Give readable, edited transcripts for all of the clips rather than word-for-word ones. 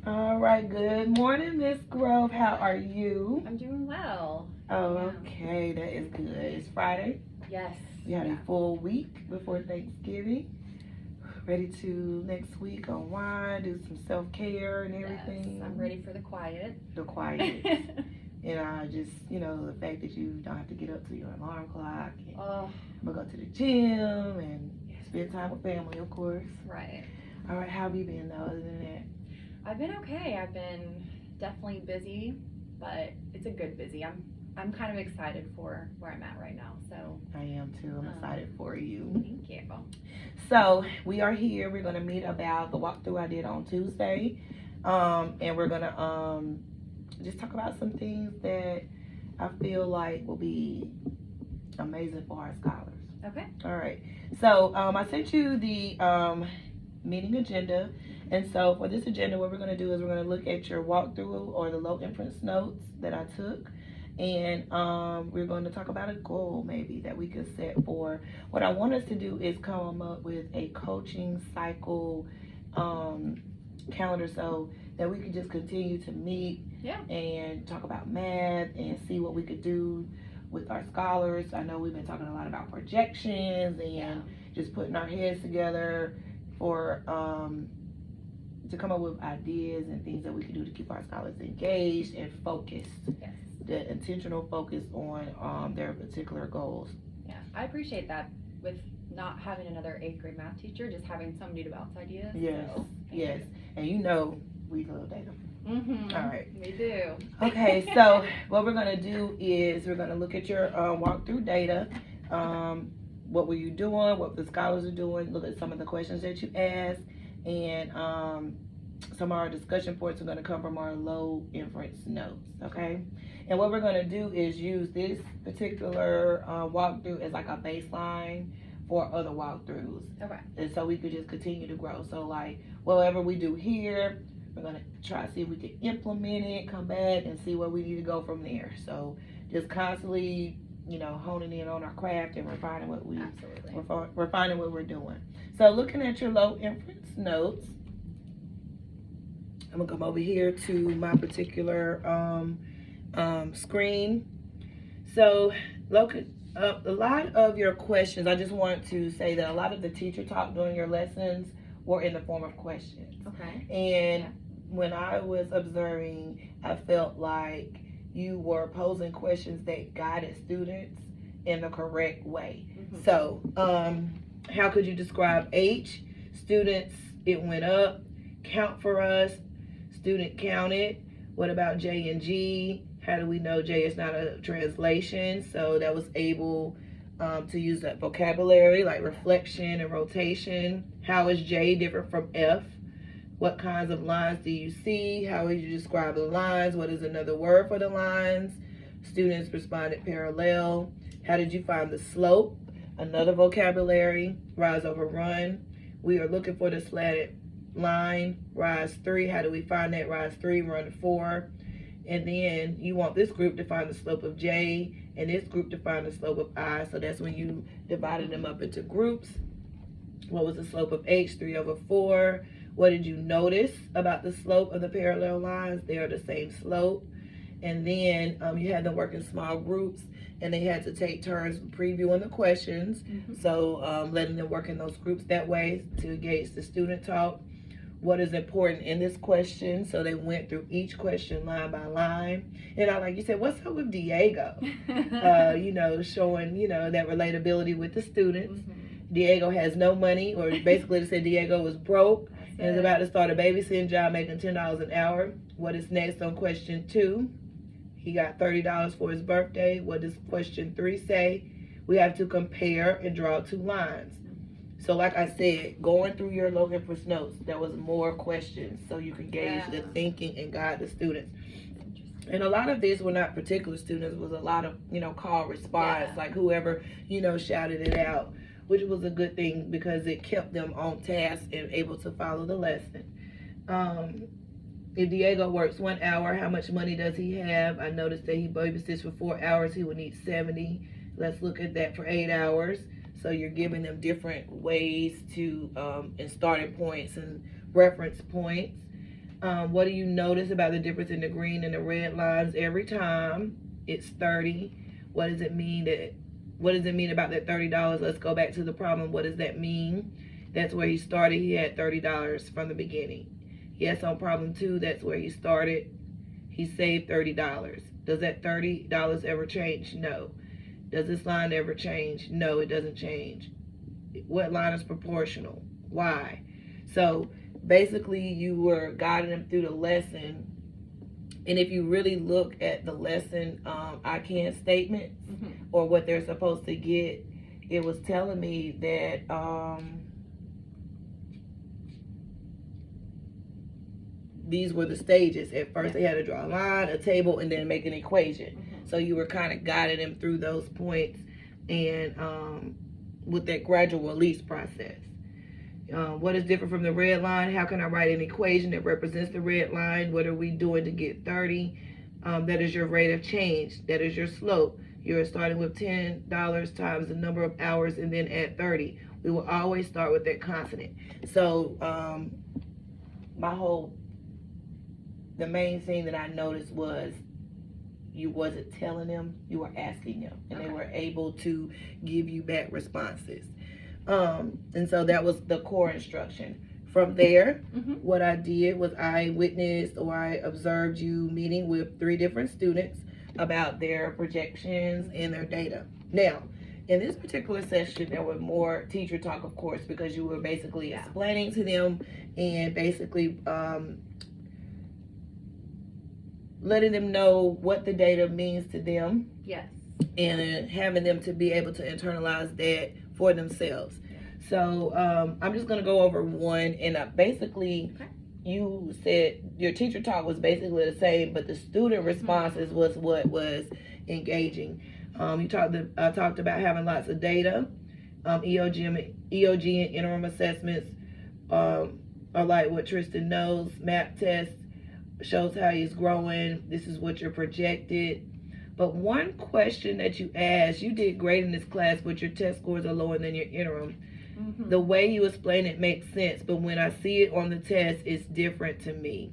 All right, good morning, Miss Grove. How are you? I'm doing well. Oh, okay, that is good. It's Friday. Yes. You had a full week before Thanksgiving. Ready to next week unwind, do some self care and everything. Yes, I'm ready for the quiet. The quiet. And I just, the fact that you don't have to get up to your alarm clock. And Oh, I'm gonna go to the gym and spend time with family, of course. right. All right, how have you been though, other than that? I've been okay. I've been definitely busy, but it's a good busy. I'm kind of excited for where I'm at right now. So I am too. I'm excited for you. thank you. So we are here. We're gonna meet about the walkthrough I did on Tuesday, and we're gonna just talk about some things that I feel like will be amazing for our scholars. Okay. All right. So I sent you the meeting agenda, and so for this agenda, what we're gonna do is we're gonna look at your walkthrough or the low inference notes that I took. And we're going to talk about a goal maybe that we could set for. What I want us to do is come up with a coaching cycle calendar so that we can just continue to meet and talk about math and see what we could do with our scholars. I know we've been talking a lot about projections and just putting our heads together for to come up with ideas and things that we can do to keep our scholars engaged and focused. Yes. The intentional focus on their particular goals. Yeah, I appreciate that with not having another 8th grade math teacher, just having somebody to bounce ideas. Yes, so, yes. And we love data. Mm-hmm. All right. We do. Okay, so what we're going to do is we're going to look at your walkthrough data. What were you doing? What the scholars are doing? Look at some of the questions that you asked. And some of our discussion points are going to come from our low inference notes, okay? And what we're going to do is use this particular walkthrough as like a baseline for other walkthroughs. Okay. And so we could just continue to grow. So like whatever we do here, we're going to try to see if we can implement it, come back and see where we need to go from there. So just constantly, honing in on our craft and refining what refining what we're doing. So looking at your low inference notes, I'm gonna come over here to my particular screen. So look at a lot of your questions. I just want to say that a lot of the teacher talk during your lessons were in the form of questions. Okay. And when I was observing, I felt like you were posing questions that guided students in the correct way. Mm-hmm. So how could you describe H? Students, it went up. Count for us. Student counted. What about J and G? How do we know J is not a translation? So that was able to use that vocabulary like reflection and rotation. How is J different from F? What kinds of lines do you see? How would you describe the lines? What is another word for the lines? Students responded parallel. How did you find the slope? Another vocabulary. Rise over run. We are looking for the slanted line. Rise 3. How do we find that? Rise 3, run 4. And then you want this group to find the slope of J and this group to find the slope of I. So that's when you divided them up into groups. What was the slope of H? 3 over 4. What did you notice about the slope of the parallel lines? They are the same slope. And then you had them work in small groups and they had to take turns previewing the questions. Mm-hmm. So letting them work in those groups that way to gauge the student talk. What is important in this question? So they went through each question line by line. And like you said, what's up with Diego? Showing, that relatability with the students. Mm-hmm. Diego has no money, or basically they said Diego was broke and is about to start a babysitting job making $10 an hour. What is next on question 2? He got $30 for his birthday. What does question 3 say? We have to compare and draw 2 lines. So like I said, going through your low inference notes, there was more questions so you can gauge the thinking and guide the students. And a lot of these were not particular students. It was a lot of, call response, like whoever, shouted it out, which was a good thing because it kept them on task and able to follow the lesson. If Diego works 1 hour, how much money does he have? I noticed that he babysits for 4 hours. He would need 70. Let's look at that for 8 hours. So you're giving them different ways to, and starting points and reference points. What do you notice about the difference in the green and the red lines every time? It's 30. What does it mean about that $30? Let's go back to the problem. What does that mean? That's where he started. He had $30 from the beginning. Yes, on problem 2, that's where he started. He saved $30. Does that $30 ever change? No. Does this line ever change? No, it doesn't change. What line is proportional? Why? So basically you were guiding them through the lesson, and if you really look at the lesson I can statements or what they're supposed to get, it was telling me that these were the stages. At first they had to draw a line, a table, and then make an equation. So you were kind of guiding them through those points, and with that gradual release process. What is different from the red line? How can I write an equation that represents the red line? What are we doing to get 30? That is your rate of change. That is your slope. You're starting with $10 times the number of hours and then add 30. We will always start with that constant. So the main thing that I noticed was you wasn't telling them, you were asking them, and they were able to give you back responses. And so that was the core instruction. From there, what I did was I witnessed or I observed you meeting with 3 different students about their projections and their data. Now, in this particular session, there was more teacher talk, of course, because you were basically explaining to them and basically letting them know what the data means to them. Yes. And having them to be able to internalize that for themselves. So I'm just going to go over one, and basically you said your teacher talk was basically the same, but the student responses was what was engaging. I talked about having lots of data. EOG and interim assessments are like what Tristan knows. MAP test shows how he's growing. This is what you're projected. But one question that you asked, you did great in this class, but your test scores are lower than your interim. The way you explain it makes sense, but when I see it on the test, it's different to me.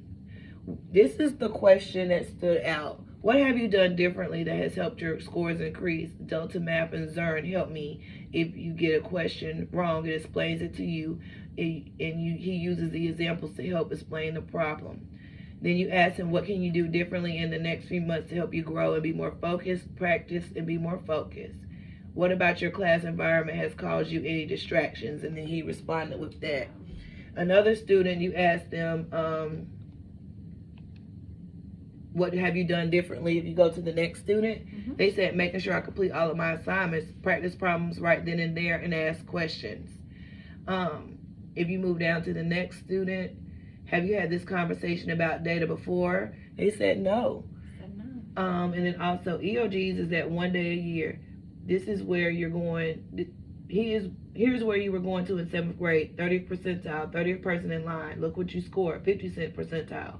This is the question that stood out. What have you done differently that has helped your scores increase? Delta Map and Zern help me. If you get a question wrong, it explains it to you, he uses the examples to help explain the problem. Then you ask him, what can you do differently in the next few months to help you grow and be more focused, practice, and be more focused? What about your class environment has caused you any distractions? And then he responded with that. Another student, you asked them, what have you done differently? If you go to the next student, they said, making sure I complete all of my assignments, practice problems right then and there, and ask questions. If you move down to the next student, have you had this conversation about data before? They said no. And then also EOGs is at 1 day a year. This is where you're going. Here's where you were going to in 7th grade. 30th percentile, 30th person in line. Look what you scored, 50th percentile.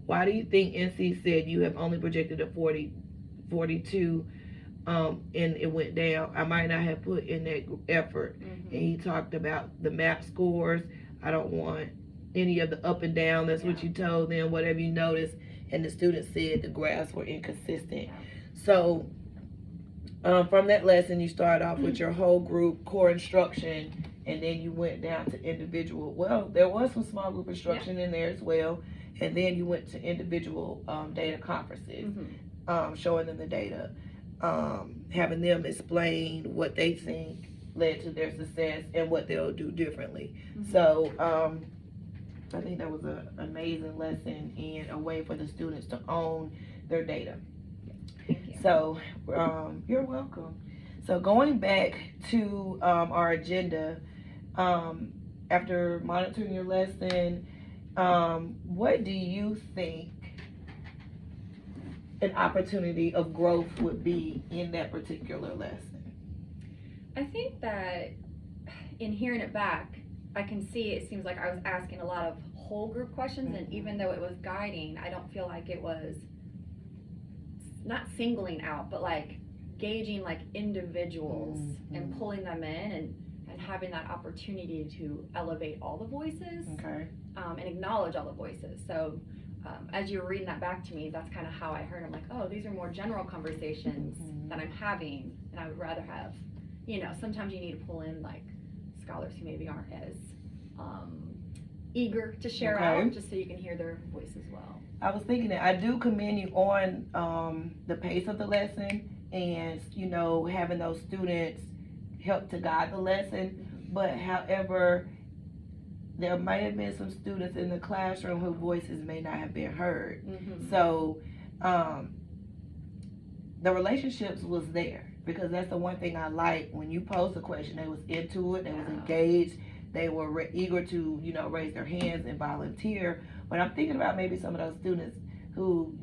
Why do you think NC said you have only projected a 42 and it went down? I might not have put in that effort. And he talked about the MAP scores. I don't want any of the up and down. That's what you told them, whatever you noticed. And the students said the graphs were inconsistent. So from that lesson, you started off with your whole group core instruction, and then you went down to individual. Well, there was some small group instruction in there as well. And then you went to individual data conferences, showing them the data, having them explain what they think led to their success and what they'll do differently. So I think that was an amazing lesson and a way for the students to own their data. Thank you. So you're welcome. So going back to our agenda, after monitoring your lesson, what do you think an opportunity of growth would be in that particular lesson? I think that in hearing it back, I can see it seems like I was asking a lot of whole group questions, and even though it was guiding, I don't feel like it was not singling out, but like gauging like individuals and pulling them in and having that opportunity to elevate all the voices and acknowledge all the voices. So as you were reading that back to me, that's kind of how I heard. I'm like, oh, these are more general conversations that I'm having, and I would rather have, sometimes you need to pull in like scholars who maybe aren't as eager to share out, just so you can hear their voice as well. I was thinking that I do commend you on the pace of the lesson and, having those students help to guide the lesson. But however, there might have been some students in the classroom whose voices may not have been heard. So the relationships was there, because that's the one thing I like. When you posed a question, they was into it, they was engaged, they were eager to, raise their hands and volunteer. But I'm thinking about maybe some of those students who,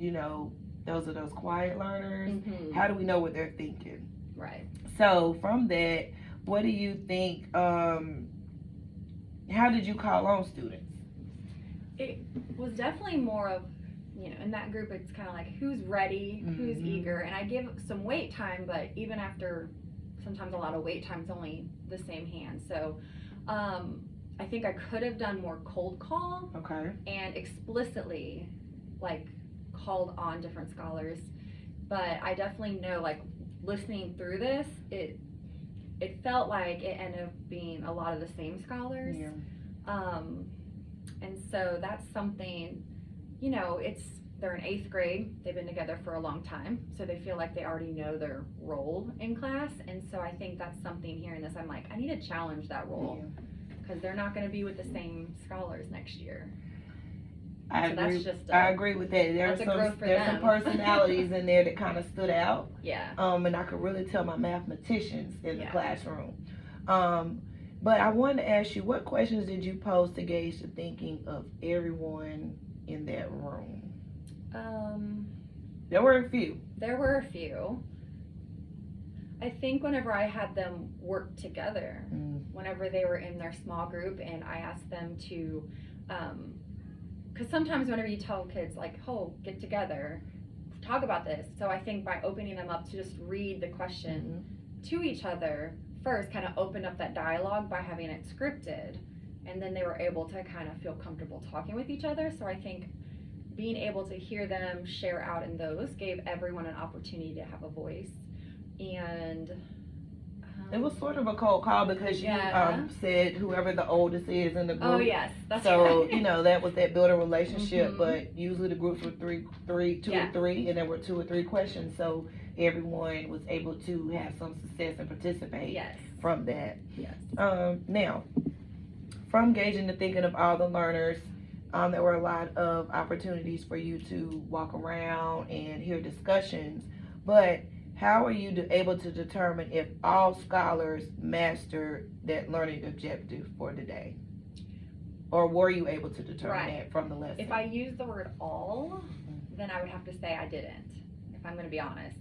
those are those quiet learners. How do we know what they're thinking? Right. So from that, what do you think, how did you call on students? It was definitely more of, in that group, it's kind of like who's ready, who's eager, and I give some wait time, but even after sometimes a lot of wait time, it's only the same hand. So I think I could have done more cold call and explicitly like called on different scholars, but I definitely know, like, listening through this, it felt like it ended up being a lot of the same scholars. And so that's something, they're in 8th grade, they've been together for a long time, so they feel like they already know their role in class. And so I think that's something, hearing this, I'm like, I need to challenge that role, because they're not going to be with the same scholars next year. I agree with that. There's some personalities in there that kind of stood out. And I could really tell my mathematicians in the classroom. But I wanted to ask you, what questions did you pose to gauge the thinking of everyone in that room? There were a few. I think whenever I had them work together, whenever they were in their small group, and I asked them to, because sometimes whenever you tell kids, like, oh, get together, talk about this. So I think by opening them up to just read the question to each other first, kind of opened up that dialogue by having it scripted, and then they were able to kind of feel comfortable talking with each other. So I think being able to hear them share out in those gave everyone an opportunity to have a voice. And it was sort of a cold call, because you said whoever the oldest is in the group. Oh yes, that's so right. that was that build a relationship. But usually the groups were two or three, and there were 2 or 3 questions, so everyone was able to have some success and participate from that. Now, from gauging the thinking of all the learners, there were a lot of opportunities for you to walk around and hear discussions, but how are you able to determine if all scholars mastered that learning objective for the day? Or were you able to determine that from the lesson? If I use the word all, then I would have to say I didn't, if I'm going to be honest.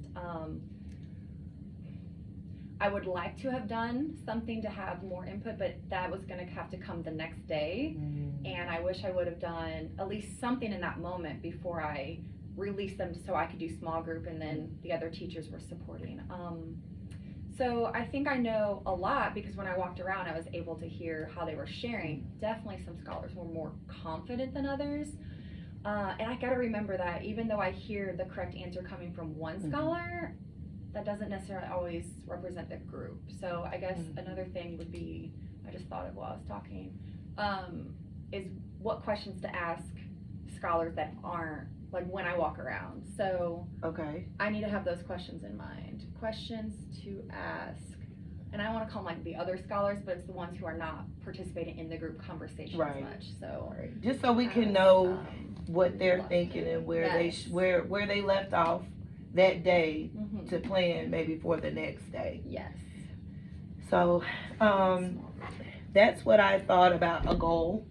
I would like to have done something to have more input, but that was going to have to come the next day. And I wish I would have done at least something in that moment before I released them, so I could do small group, and then the other teachers were supporting. So I think I know a lot, because when I walked around, I was able to hear how they were sharing. Definitely some scholars were more confident than others. And I got to remember that even though I hear the correct answer coming from one scholar, that doesn't necessarily always represent the group. So I guess another thing would be, I just thought of while I was talking, is what questions to ask scholars that aren't, like, when I walk around. So I need to have those questions in mind. Questions to ask, and I want to call them like the other scholars, but it's the ones who are not participating in the group conversation as much. So just so we can know what they're thinking and where where they left off that day to plan maybe for the next day. So that's what I thought about a goal.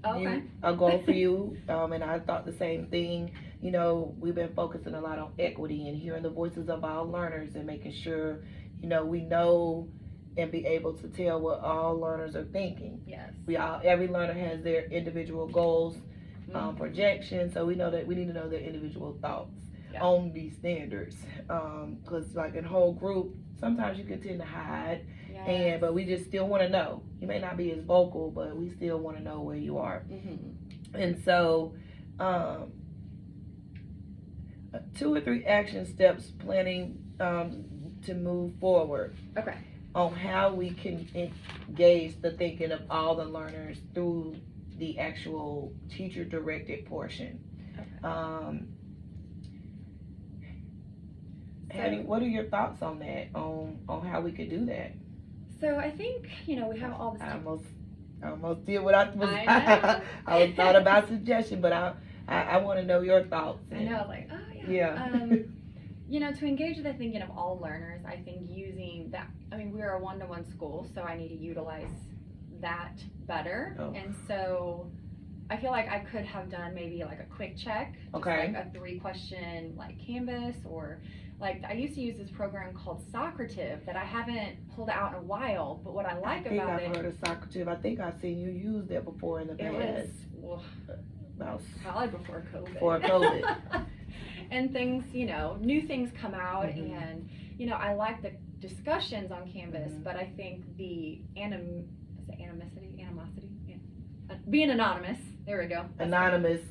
A goal for you, and I thought the same thing. We've been focusing a lot on equity and hearing the voices of our learners and making sure, we know and be able to tell what all learners are thinking. Every learner has their individual goals, projections, so we know that we need to know their individual thoughts on these standards. Because like in whole group, sometimes you can tend to hide. But we just still want to know. You may not be as vocal, but we still want to know where you are. And so 2 or 3 action steps planning to move forward Okay. on how we can engage the thinking of all the learners through the actual teacher directed portion. Okay. What are your thoughts on that? On how we could do that? So I think we have all this. I almost did what I was. I know. I was thought about suggestion, but I want to know your thoughts. I know, like, oh Yeah. To engage the thinking of all learners, I think using that. I mean, we're a one-to-one school, so I need to utilize that better. Oh. And so I feel like I could have done maybe like a quick check, just Okay. like a 3-question like Canvas, or like I used to use this program called Socrative that I haven't pulled out in a while. But what I like about I've it, heard of Socrative. I think I've seen you use that before in the it past. was About probably before COVID. Before COVID. And things, new things come out, Mhm. and I like the discussions on Canvas, Mhm. but I think the animosity, being anonymous. There we go. Anonymous.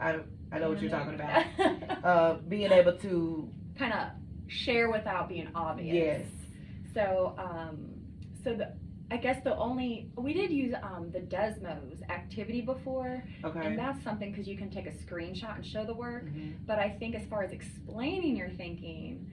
I know what you're talking about. Being able to. Kind of share without being obvious. Yes. So, I guess we did use the Desmos activity before, Okay. and that's something because you can take a screenshot and show the work. Mhm. But I think as far as explaining your thinking,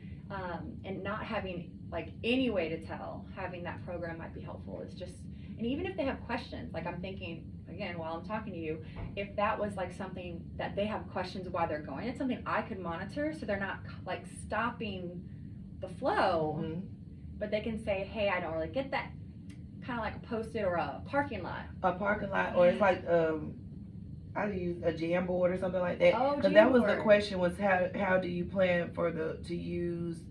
and not having like any way to tell, having that program might be helpful. It's just, and even if they have questions, like I'm thinking again while I'm talking to you, if that was like something that they have questions while they're going, it's something I could monitor so they're not like stopping the flow, Mhm. but they can say, hey, I don't really get that. Kind of like a Post-it or a parking lot. A parking lot, or it's like I use a jam board or something like that. Oh, Because that was the Jamboard. question was how do you plan to use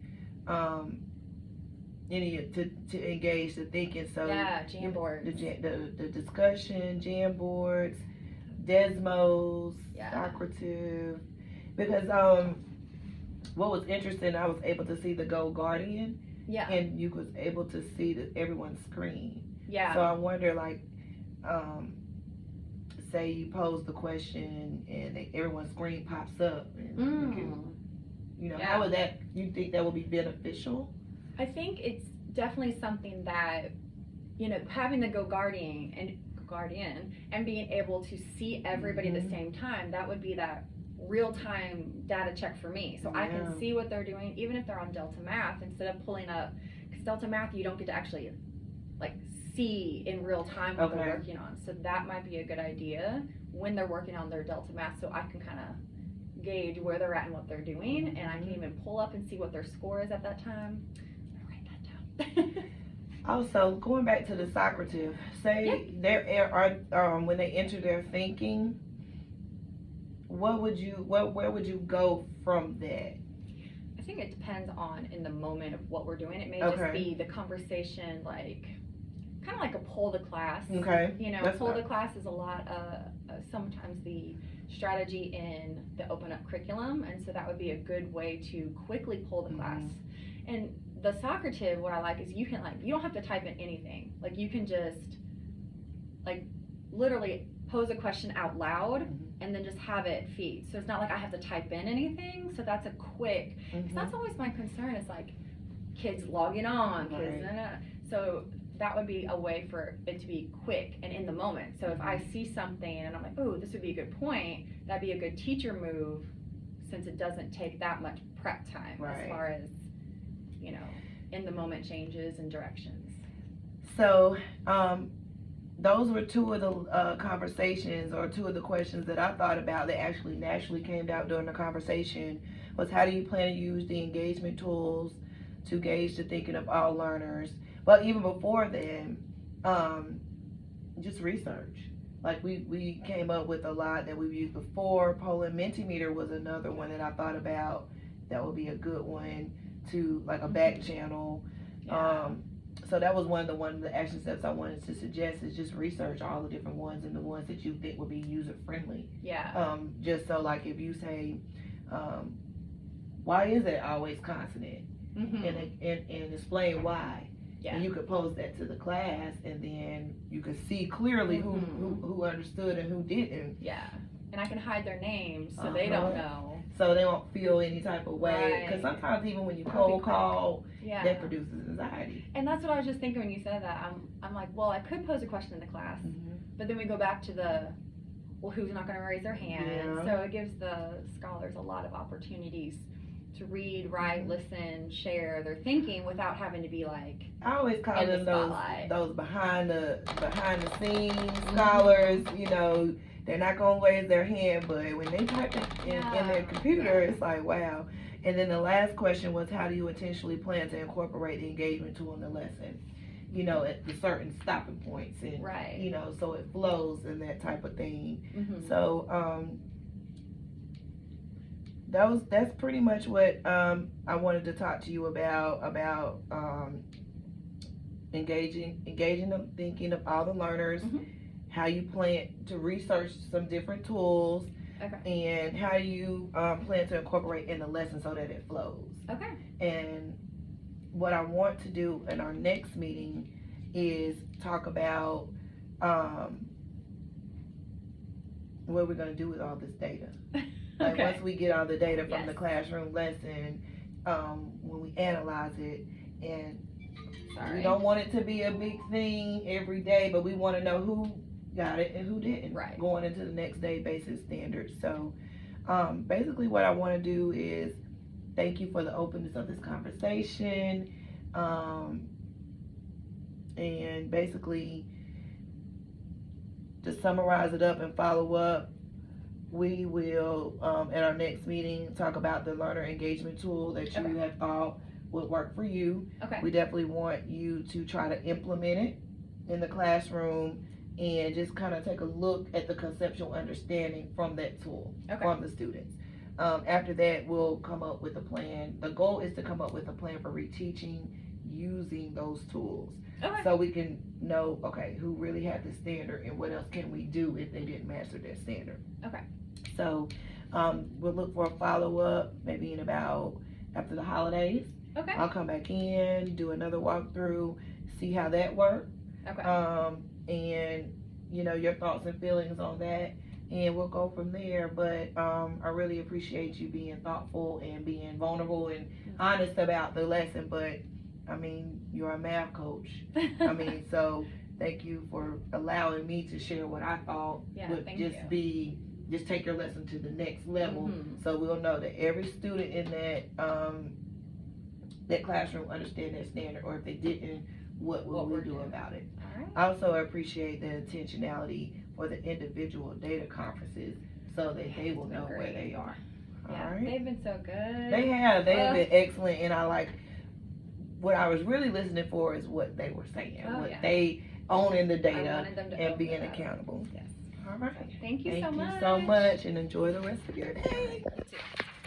any to engage the thinking? So Yeah, Jamboard. the discussion, jam boards, Desmos, Yeah. Socrative. Because what was interesting, I was able to see the Go Guardian, Yeah. and you was able to see everyone's screen. Yeah. So I wonder, like, say you pose the question and everyone's screen pops up, and you can, Yeah. how would that? You think that would be beneficial? I think it's definitely something that, having the Go Guardian and being able to see everybody at the Mhm. same time, that would be that real-time data check for me. So I Yeah. can see what they're doing, even if they're on Delta Math, instead of pulling up, because Delta Math, you don't get to actually, like, see in real time what Okay. they're working on. So that might be a good idea when they're working on their Delta Math, so I can kind of gauge where they're at and what they're doing, and I can even pull up and see what their score is at that time. Write that down. Also, going back to the Socrative, say there are when they enter their thinking, where would you go from that? I think it depends on in the moment of what we're doing. It may Okay. just be the conversation, like kind of like a poll the class. Okay. That's Poll the fine. class is a lot sometimes the strategy in the open up curriculum, and so that would be a good way to quickly poll the class. And the Socrative, what I like is you don't have to type in anything. Like you can just like literally pose a question out loud and then just have it feed. So it's not like I have to type in anything. So that's a quick, because that's always my concern is like kids logging on, kids, so that would be a way for it to be quick and in the moment. So if I see something and I'm like, oh, this would be a good point, that'd be a good teacher move since it doesn't take that much prep time as far as, in the moment changes and directions. So, those were 2 of the conversations or 2 of the questions that I thought about that actually naturally came out during the conversation was how do you plan to use the engagement tools to gauge the thinking of all learners? But even before then, just research. Like we came up with a lot that we've used before. Polling Mentimeter was another one that I thought about. That would be a good one to like a back channel. Yeah. So that was one of the action steps I wanted to suggest is just research all the different ones and the ones that you think would be user friendly. Yeah. Just so like if you say, why is it always consonant? And explain why. Yeah. And you could pose that to the class, and then you could see clearly who understood and who didn't. Yeah. and I can hide their names so they don't know. So they won't feel any type of way. Right. Because sometimes even when you That would be cold call, Yeah. that produces anxiety. And that's what I was just thinking when you said that. I'm like, well, I could pose a question in the class, but then we go back to well, who's not going to raise their hand? Yeah. So it gives the scholars a lot of opportunities to read, write, listen, share their thinking without having to be like, I always call in the them spotlight. those behind the scenes scholars. You know, they're not gonna raise their hand, but when they type it in their computer, it's like wow. And then the last question was, how do you intentionally plan to incorporate the engagement tool in the lesson? You know, at the certain stopping points, and Right. you know, so it flows and that type of thing. Mhm. So that's pretty much what I wanted to talk to you about engaging the thinking of all the learners, how you plan to research some different tools, and how you plan to incorporate in the lesson so that it flows. Okay. And what I want to do in our next meeting is talk about what we're going to do with all this data. Like once we get all the data from the classroom lesson, when we analyze it, and we don't want it to be a big thing every day, but we want to know who got it and who didn't, going into the next day basis standards. So basically what I want to do is thank you for the openness of this conversation, and basically to summarize it up and follow up, we will at our next meeting talk about the learner engagement tool that you have thought would work for you. We definitely want you to try to implement it in the classroom and just kind of take a look at the conceptual understanding from that tool, from the students. After that, we'll come up with a plan. The goal is to come up with a plan for reteaching using those tools. So we can know, who really had the standard and what else can we do if they didn't master that standard. So we'll look for a follow-up maybe in about after the holidays. I'll come back in, do another walkthrough, see how that worked. And you know, your thoughts and feelings on that, and we'll go from there. But I really appreciate you being thoughtful and being vulnerable and honest about the lesson. But I mean, you're a math coach. I mean, so thank you for allowing me to share what I thought would just take your lesson to the next level. So we'll know that every student in that classroom understand that standard, or if they didn't, what will we do about it? I also appreciate the intentionality for the individual data conferences so that they will know where they are. They've been so good. They have been excellent, and I like what I was really listening for is what they were saying, they owning the data and being accountable. All right. Thank you so much. Thank you so much, and enjoy the rest of your day. You too.